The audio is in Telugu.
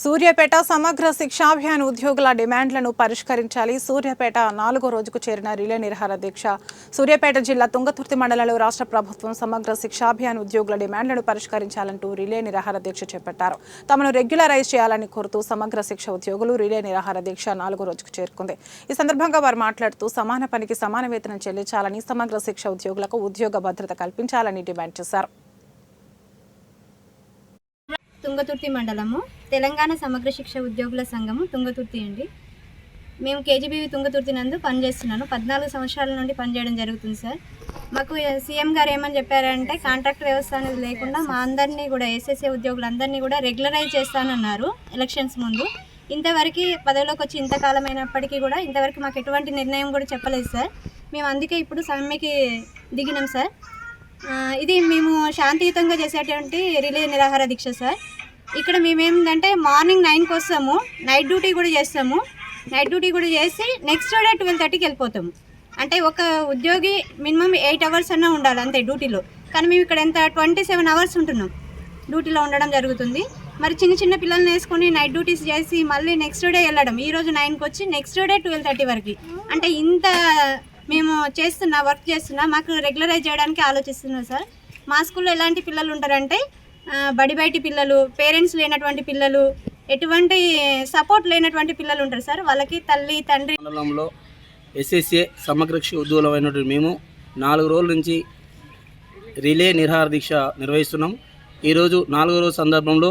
సూర్యాపేట సమగ్ర శిక్షాభియాన్ ఉద్యోగుల డిమాండ్లను పరిష్కరించాలి. సూర్యాపేట 4వ రోజుకు చేరిన రిలే నిరాహార దీక్ష. సూర్యాపేట జిల్లా తుంగతుర్తి మండలంలో రాష్ట్ర ప్రభుత్వం సమగ్ర శిక్షాభియాన్ ఉద్యోగుల డిమాండ్లను పరిష్కరించాలంటూ రిలే నిరాహార దీక్ష చేపట్టారు. తమను రెగ్యులరైజ్ చేయాలని కోరుతూ సమగ్ర శిక్ష ఉద్యోగులు రిలే నిరాహార దీక్ష 4వ రోజుకు చేరుకుంది. ఈ సందర్భంగా వారు మాట్లాడుతూ సమాన పనికి సమాన వేతనం చెల్లించాలని, సమగ్ర శిక్ష ఉద్యోగులకు ఉద్యోగ భద్రత కల్పించాలని డిమాండ్ చేశారు. తుంగతుర్తి మండలము తెలంగాణ సమగ్ర శిక్ష ఉద్యోగుల సంఘము తుంగతుర్తి అండి. మేము కేజీబీవీ తుంగతుర్తి నందు పనిచేస్తున్నాను. 14 సంవత్సరాల నుండి పనిచేయడం జరుగుతుంది సార్. మాకు సీఎం గారు ఏమని చెప్పారంటే కాంట్రాక్ట్ వ్యవస్థ అనేది లేకుండా మా అందరినీ కూడా ఎస్ఎస్ఏ ఉద్యోగులందరినీ కూడా రెగ్యులరైజ్ చేస్తానన్నారు ఎలక్షన్స్ ముందు. ఇంతవరకు పదవిలోకి వచ్చి ఇంతకాలం అయినప్పటికీ కూడా ఇంతవరకు మాకు ఎటువంటి నిర్ణయం కూడా చెప్పలేదు సార్. మేము అందుకే ఇప్పుడు సమ్మెకి దిగినాం సార్. ఇది మేము శాంతియుతంగా చేసేటువంటి రిలే నిరాహార దీక్ష సార్. ఇక్కడ మేమేంటంటే మార్నింగ్ 9కి వస్తాము, నైట్ డ్యూటీ కూడా చేస్తాము. నైట్ డ్యూటీ కూడా చేసి నెక్స్ట్ డే 12:30కి వెళ్ళిపోతాము. అంటే ఒక ఉద్యోగి మినిమం 8 అవర్స్ అన్నా ఉండాలి అంతే డ్యూటీలో. కానీ మేము ఇక్కడ ఎంత 27 అవర్స్ ఉంటున్నాం డ్యూటీలో ఉండడం జరుగుతుంది. మరి చిన్న చిన్న పిల్లల్ని వేసుకొని నైట్ డ్యూటీస్ చేసి మళ్ళీ నెక్స్ట్ డే వెళ్ళడం, ఈరోజు 9కి వచ్చి నెక్స్ట్ డే 12:30 వరకు. అంటే ఇంత మేము వర్క్ చేస్తున్నా మాకు రెగ్యులరైజ్ చేయడానికి ఆలోచిస్తున్నాం సార్. మా స్కూల్లో ఎలాంటి పిల్లలు ఉంటారంటే బయటి పిల్లలు, పేరెంట్స్ లేనటువంటి పిల్లలు, ఎటువంటి సపోర్ట్ లేనటువంటి పిల్లలు ఉంటారు సార్. వాళ్ళకి తల్లి తండ్రి. మండలంలో ఎస్ఎస్ఏ సమగ్ర ఉద్యోగులమైనటువంటి మేము 4 రోజుల నుంచి రిలే నిరాహార దీక్ష నిర్వహిస్తున్నాం. ఈరోజు 4వ రోజు సందర్భంలో